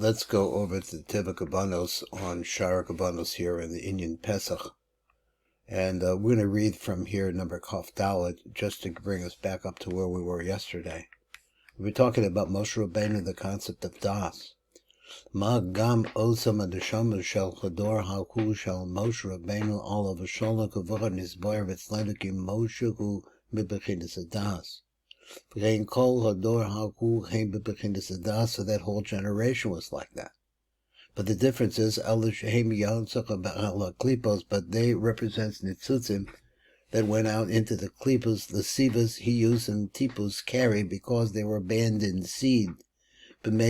Let's go over to Teva Hakavanot on Shaar Hakavanot here in the Indian Pesach. And we're going to read from here, number Kaf Dalet, just to bring us back up to where we were yesterday. We were talking about Moshe Rabbeinu, the concept of das. Ma gam osam adeshama shel chador haku shel Moshe Rabbeinu olav v'sholach kavod nizboyer v'tzlenik Moshe hu mibechinas das. So that whole generation was like that. But the difference is, but they represent nitzutzim that went out into the klipos, the sivas he used and tipos carry because they were abandoned seed. So in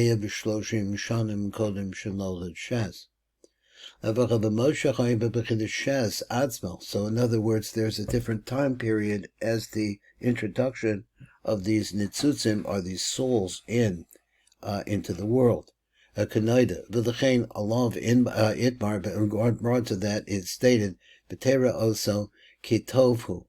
other words, there's a different time period as the introduction of these nitzutzim, or these souls, into the world. A kanaida v'lechein alav in itmar. But in regard to that, it's stated b'tera also kitovhu.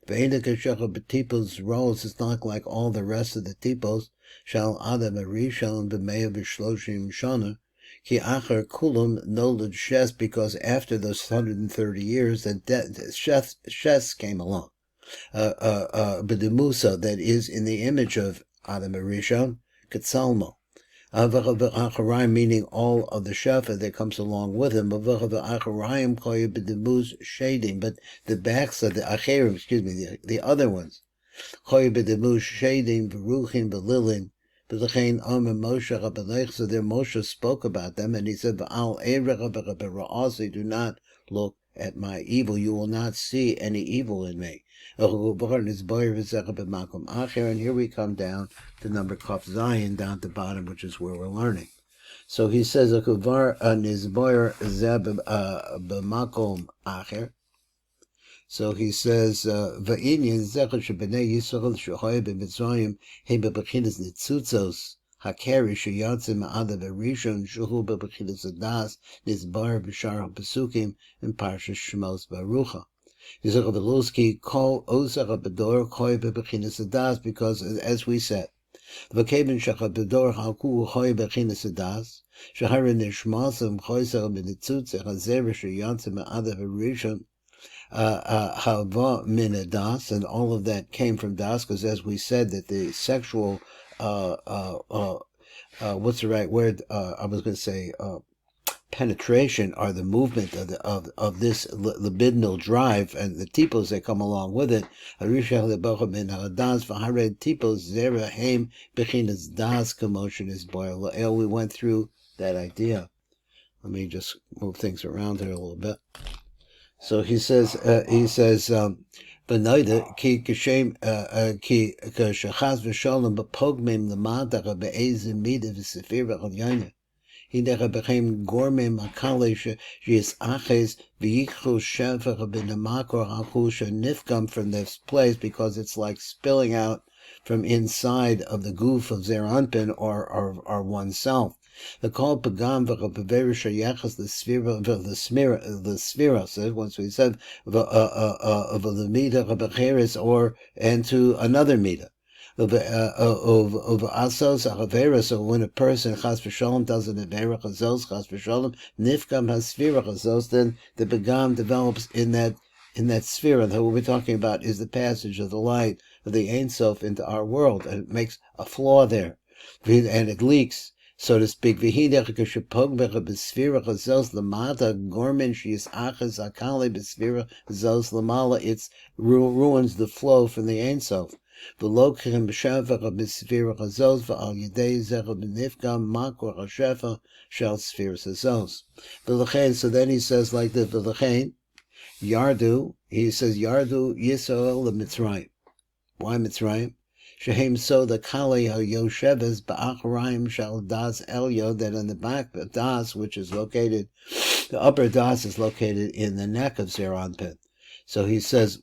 Ve'ena kashacha b'tipos roles is not like all the rest of the tipos. Shal adam arishon b'meya v'shloshim shana ki acher kulam nolad shes, because after those 130 years, the shes came along. B'demusa, that is in the image of Adam Arishon, Ketsalmo. Meaning all of the shefa that comes along with him. But the backs of the acherim, the other ones, so there Moshe spoke about them, and he said, do not look at my evil, you will not see any evil in me. And here we come down to number Kaf Zion, down at the bottom, which is where we're learning. So he says, so he says, Va'inyan zechar shebnei Yisrael shehoy b'Mitzrayim he bebechinas nitzutzos hakeri sheyatzim ma'adav arishon shehu bebechinas adas nizbar b'shar ha'pesukim in Parshas Shemos Barucha. He said, Veloski call Osach Bedor Koy bebechinas adas, because as we said, V'keben shachar bedor haku Koy bebechinas adas shahara nishmasam choyser b'nitzutzah hazer sheyatzim ma'adav arishon Hava min das, and all of that came from das, because as we said that the sexual what's the right word? I was going to say penetration, or the movement of this libidinal drive, and the tipos that come along with it. We went through that idea. Let me just move things around here a little bit. So he says, B'noida ki kashem ki kashachas v'shalom b'pogmim l'madara be'ezim mida v'sefira chal he necha became gormim akale she'yis aches v'yichu shefer b'namakor hachu she'nifgam from this place, because it's like spilling out from inside of the goof of Zeranpin, or oneself. The call pagam v'chapeverisha yachas the sphera says, once we said of the mida chabecheres, or and to another mida of asos achavera. So when a person chas v'shalom does an avera chazos chas v'shalom nifgam hasphera chazos, then the pagam develops in that sphere. That what we're talking about is the passage of the light of the Ein Sof into our world, and it makes a flaw there, and it leaks, so to speak. It ruins the flow from the Ein Sof. So then he says like this, Yardu, he says, Yardu Yisrael Mitzrayim. Why Mitzrayim? Shehem so the Kali HaYosheves Ba'acharaim Shal Das Elyo, that in the back of Das, which is located, the upper Das is located in the neck of Zeranpin. So he says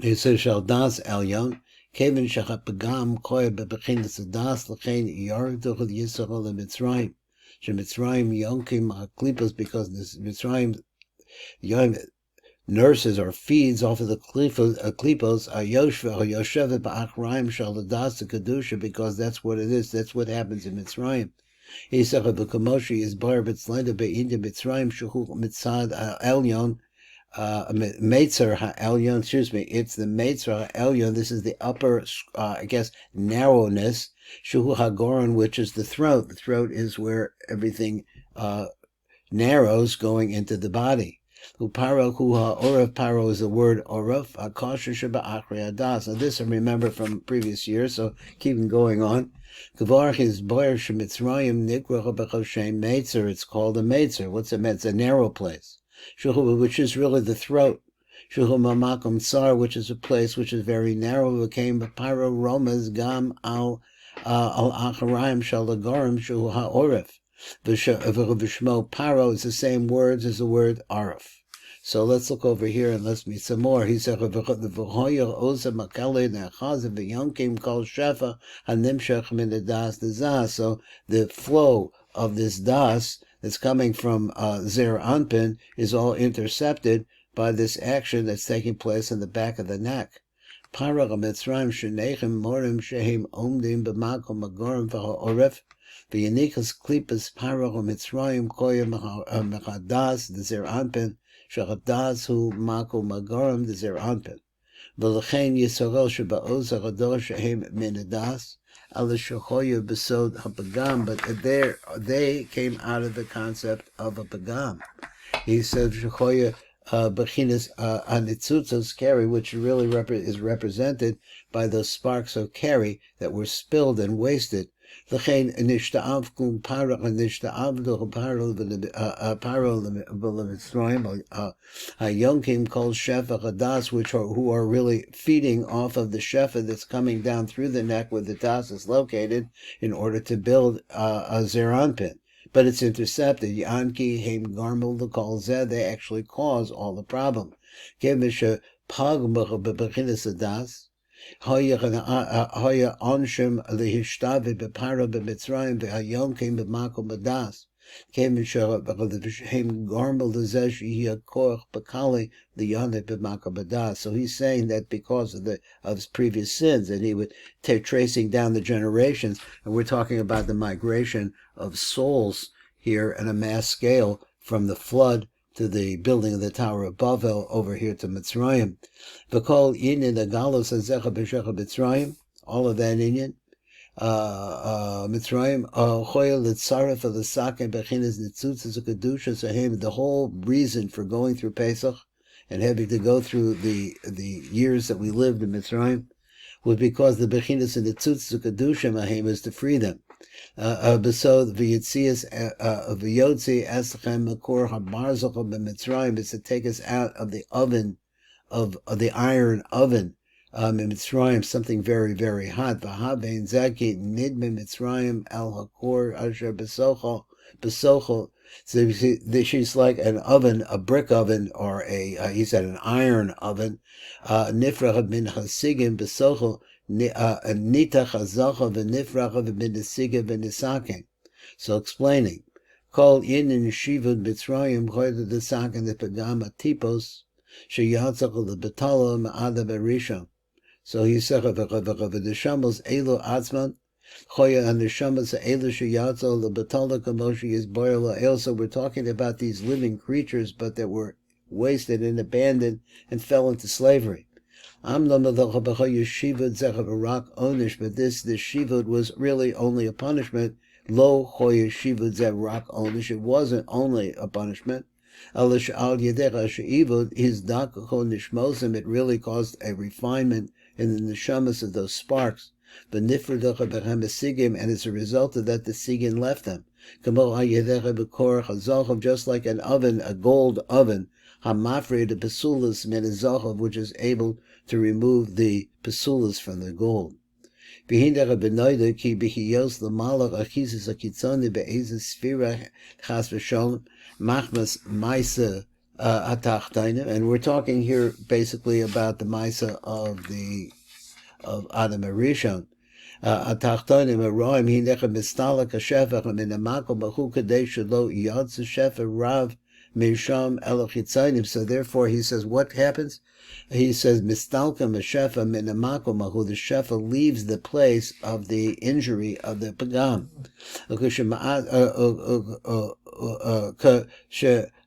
Shal Das Elyo, Kevin Shachapagam Koy Bebechinas Das Lachain Yardu Yisrael Mitzrayim. Shemitzrayim Yonkim HaKlipos, because this Mitzrayim nurses or feeds off of the klipos, Yoshevet ba'achraim shal das kedusha, because that's what it is. That's what happens in Mitzrayim. Yisach v'kamoshi is bar b'tzlenda be'indim Mitzrayim shuhu mitzad elyon Meitzer ha'elyon. Excuse me, it's the Meitzer ha'elyon. This is the upper, narrowness. Shuhu hagoron, which is the throat. The throat is where everything narrows going into the body. Paroh hu ha'orav. Paroh is the word orav. Hakosher sheba'achri hadas. Now this I remember from previous years, so keep going on. Kvarch is boyer shemitzrayim nikrach b'choshem meitzer. It's called a meitzer. What's a meitzer? A narrow place. Shuhu, which is really the throat. Shuhu mamakom tsar, which is a place which is very narrow. Became Paroh romas gam al acharayim shalagorim shuhu ha'orav. V'shmo Paroh is the same words as the word araf. So let's look over here and let's meet some more. He said, "V'hoyer makale ne'achaz v'yonkim kol shefa hanimshach min das dazah." So the flow of this das that's coming from Zer Anpin is all intercepted by this action that's taking place in the back of the neck. Paroh Mitzrayim shenechem morim shehem omdim b'makom magorim v'ha'oref. V'yanikas klipas Paroh Mitzrayim koyim mechadas the Zer Anpin. Shachadas hu mako magaram the Zer Anpin. V'lechein Yisrael sheba'oz ha'ador shehem minadas ala shechoya besod ha'pagam. But there they came out of the concept of a pagam. He said shechoya bechinas anitzutzos keri, which really is represented by those sparks of keri that were spilled and wasted. L'chein nishta'avkum Paroh nishta'avdu Paroh v'lemitzrayim hayonkim kol shefa chadas, who are really feeding off of the shefa that's coming down through the neck where the das is located in order to build a Zer Anpin. But it's intercepted. Yanki heim garmel the kol zeh. They actually cause all the problem. Kemisha pagmach bebechinas das. Hoya onshim lehishtavi beParoh b'Mitzrayim v'hayonkim b'makom b'das. Came in Shaar v'hem garmel l'zesh yihakoch b'kali l'yane b'makom b'das. So he's saying that because of his previous sins, and he would tracing down the generations, and we're talking about the migration of souls here on a mass scale from the flood to the building of the Tower of Babel over here to Mitzrayim. V'kol inyan agalos hazecha b'shecha Mitzrayim, all of that inyan. Mitzrayim choyel litzaref l'saken bechinas nitzutzas kedusha sahem. The whole reason for going through Pesach and having to go through the years that we lived in Mitzrayim was because the bechinas and nitzutzas kedusha mahem is to free them. Besod v'yitzias v'yotzi eschem makor habarzach b'Mitzrayim is to take us out of the oven of the iron oven in Mitzrayim, something very, very hot. V'havein zaki nidme Mitzrayim el hakor asher besochel. So she's like an oven, a brick oven, or he said an iron oven. Nifrach min hasigim besochel. So explaining, call in Shivud Mitzrayim Choyda the Sakan the Pagama Tipos Shayatzach the Betala Ma'ada Berisha. So he said the Shamos Elo Atzman Choya and the Shamos Elo Shayatzach the Betala Kamoshi is Boyla El. So we're talking about these living creatures, but that were wasted and abandoned and fell into slavery. But this shivud was really only a punishment. Lo choye shivud zeh rak onish. It wasn't only a punishment. His dakacho nishmosim. It really caused a refinement in the neshamas of those sparks. And as a result of that, the sigin left them. Just like an oven, a gold oven, hamafre the pesulas menizachov, which is able to remove the pesulas from the gold. V'hindera benoida ki b'hiyos l'malach achizis akitzoni be'ezes sfira chas v'sholem machmas maisa atachtainim. And we're talking here basically about the maisa of Adam Arishon. Atachtainim aroim hindecha mistalak hashefach min amakom b'chu kadei shelo yadz hashefach rav Misham Elochitzainim. So therefore he says, what happens? He says, Mistalka Meshefa Minamako Mahu, the Shefa leaves the place of the injury of the Pagam.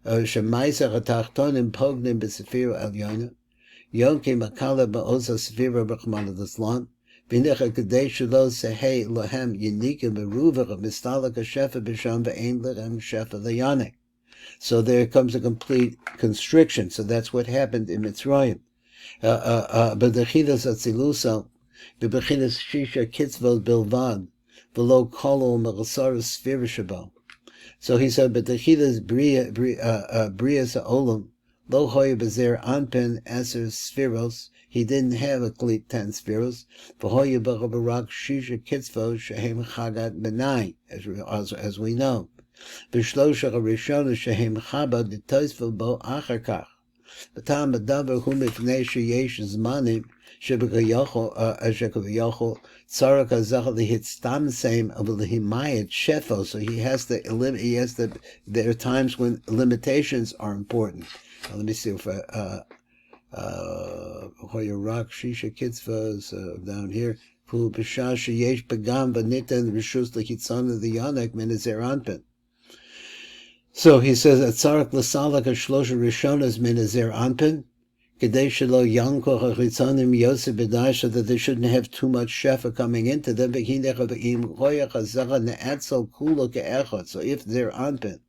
Shemaisa Atachtonim Pognim Besefiro Elyona. Yonke Makala Baosa Sefiro Rachmana Daslan. Vinecha Kadesh Lo Sehe Lohem Yenikim Beruva Mistalaka Shefa Bisham Ve'en Lechem Shefa Leyanek. So there comes a complete constriction. So that's what happened in Mitzrayim. B'dechidas atzilusa, b'bechidas shisha kitzvot bilvad, v'lo kolo me'chasaras sfirishabo. So he said, b'dechidas brias ha'olam, lo hoya b'zer anpen aser spheros, he didn't have a complete 10 spheros, v'hoya b'chabarak shisha kitzvot shehem chagat benai, as we know. B'shlosha harishona shehem chabad d'toisvel bo achar kach. B'tam b'davar hu mifnei sheyesh zmanim sheb'kayachol tzarek hazachal lihitztam seim of lihimayet shefo. So he has to there are times when limitations are important. Let me see if Hoyerak Shisha Kitzvahs down here. Hu b'shah sheyesh pagam v'nitan rishus lihitzana the yanek min ezeranpen. So he says, "Atzarak l'salak ha'shlosha rishonas min azer anpin, kedei shelo yanko ha'chitzanim yosef b'dai, so that they shouldn't have too much shefa coming into them. V'hinecha v'im hoyach hazacha ne'atzel kulo ke'echot." So if they're anpin,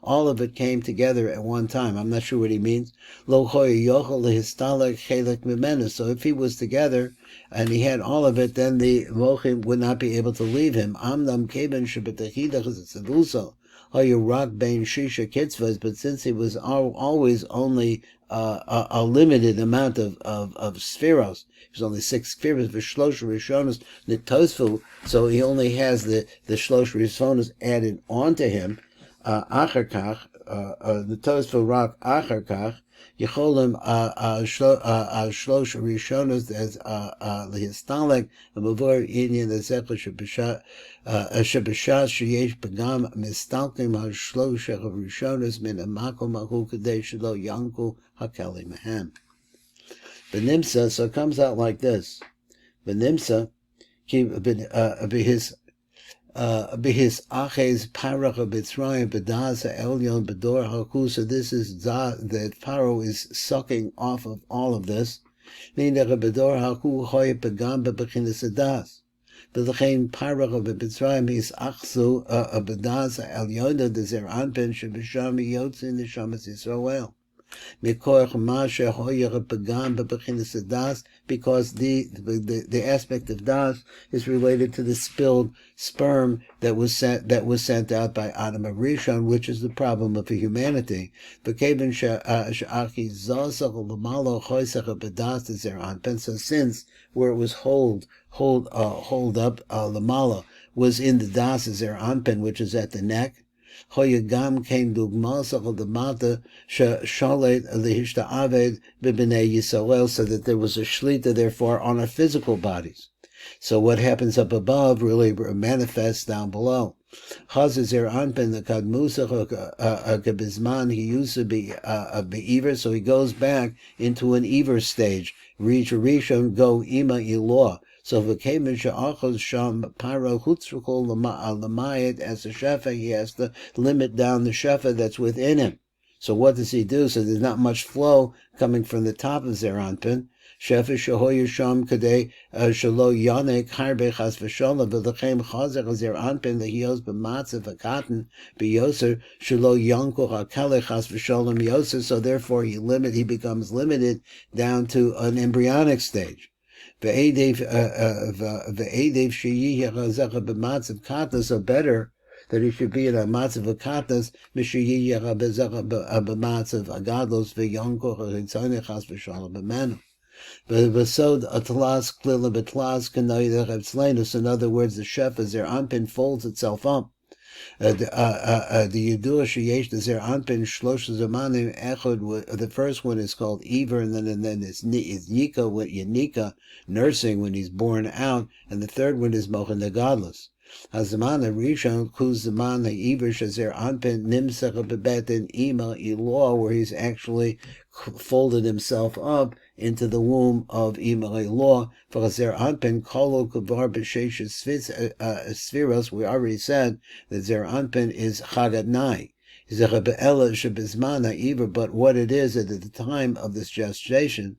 all of it came together at one time. I'm not sure what he means. Lo hoya yochel lehistalak chelek mimenu. So if he was together and he had all of it, then the mochim would not be able to leave him. Amnam keben shebetachidach zitzavuso. Rock Bain Shisha Kitzvahs, but since he was always only a limited amount of spheros, he was only 6 spheros for Shlosha Rishonos Nitosfu, so he only has the Shlosha Rishonos added onto him. Acharkach, Nitosfu Rock Acharkach, Yecholim Shlosha Rishonos as Lihistalek, the Mavor Indian, the Zechel Shabashat. Shabashat sheyesh pagam mistalkim ha'shlosha rishonos min amakom mahu kadei shelo yanku hakeli mehem. Benimsa, so it comes out like this. Benimsa, bihis aches parach b'tzrayim b'daz ha'elyon b'dor haku. So this is that Paroh is sucking off of all of this. Meaning b'dor haku hoy pagam b'bechinas adas. V'lechein parach b'Mitzrayim is achzu b'daz ha'elyon dezer anpen sheb'sham yotzin neshamas Yisrael. Mikoach Moshe hoyer pagam b'bechinas adas, because the aspect of das is related to the spilled sperm that was sent out by Adam Arishon, which is the problem of humanity. V'kevin she'achi zosach l'malo choisach b'das dezer anpen. So since where it was hold up l'malo was in the das dezer anpen, which is at the neck. Hoyagam came dugmasach the mata shalet lihishtaaved b'bnei Yisrael, so that there was a shlita therefore on our physical bodies. So what happens up above really manifests down below. Chazazer anpen the kadmusach kabizman, he used to be a beaver, so he goes back into an ever stage. Reach rishon go ima ilah. So v'kemen she'achos sham Paroh hutzrukol l'mayit as a shefa, he has to limit down the shefa that's within him. So what does he do? So there's not much flow coming from the top of Zeranpin. Shefa shehoyer sham kadei shelo yanek harbe chas v'sholem v'lechem chazer Zeranpin lehios b'matzav v'katan b'yoser shelo yanko hakele chas v'sholem yoser. So therefore he becomes limited down to an embryonic stage. So better that he should be in a matzav of katnas, b'matzav agados v'yonko chas v'shalom b'manu. B'sod atlas klila b'tlas k'noyder etzlenus. In other words, the shefa zer anpin folds itself up. The Yidua sheyesh the zer anpin shlosh zamanim echod. The first one is called Ever, and then it's Yika, Yanika, nursing when he's born out, and the third one is Mochen the godless. Hazman Rishon Kuzman Iver Shazer Anpin Nimsach Bebetin Ima Elor, where he's actually folded himself up into the womb of Ima Elor. For Shazer Anpin Kolo Kavar B'Sheish Sfiros, we already said that Zer Anpin is Chagad Nai. But what it is at the time of this gestation,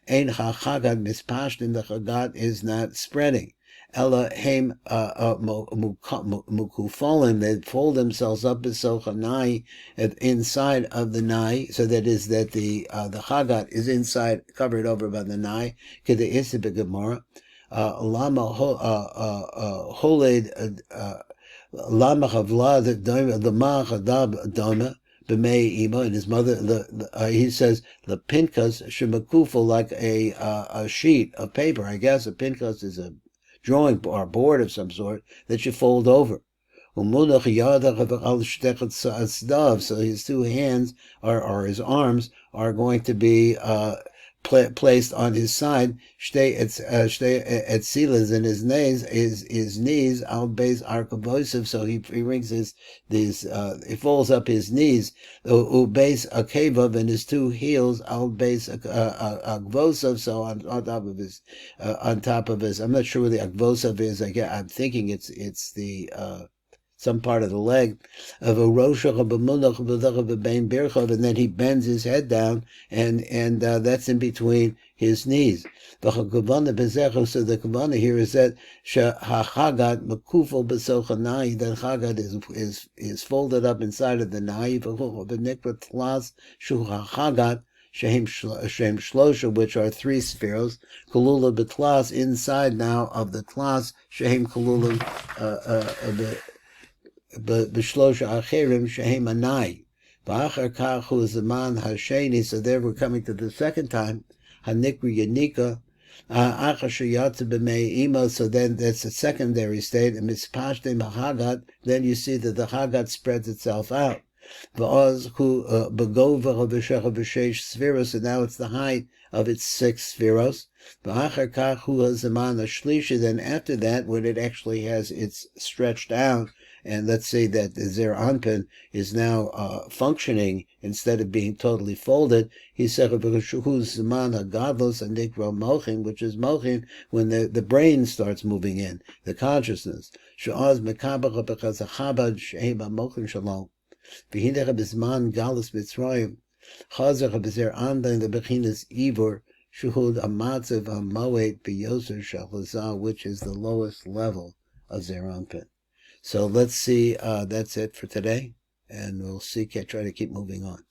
Ein HaChagad Mispashtin, the Chagad is not spreading. Ella Haim Mukufolim, they fold themselves up Nai inside of the Nai, so that is that the Chagad is inside, covered over by the Nai. Kede Isibik Gemara. Lama Holed Lama Havla the Machadab Dama B'mei Ima, and his mother. He says the pinkas shemakufo, like a sheet of paper. I guess a pinkas is a drawing or board of some sort that you fold over. So his two hands or his arms are going to be placed on his side. Etzilas in his knees al base arkavosiv. So he brings he folds up his knees. Base akavav, and his two heels al base akvosiv. So on top of his. I'm not sure where the akvosiv is. I'm thinking it's the some part of the leg of a roshach of a munach of a bein birchav, and then he bends his head down, and that's in between his knees. So the kavana here is that hachagad makufo b'socha nai, that chagad is folded up inside of the nai, v'nikra tlas shu hachagad Shem Shlosha, which are three spheros, Kalula betlas, inside now of the tlas, Shem Kalula B'Shlosha Acherim Shehem Anai. V'achar kach hu zaman hasheni. So there we're coming to the second time. Hanikri Yanika. Achar sheyatze b'mei ima. So then that's a secondary state. And mispashtem hahagat. Then you see that the hagat spreads itself out. V'oz hu b'gova v'shecha v'sheish spheros. And now it's the height of its 6 spheros. V'achar kach hu zaman hashlishi. Then after that, when it actually has it's stretched out, and let's say that the Zer Anpin is now functioning instead of being totally folded, he said, which is mochin, when the brain starts moving in, the consciousness. Which is the lowest level of Zer Anpin. So let's see, that's it for today, and we'll try to keep moving on.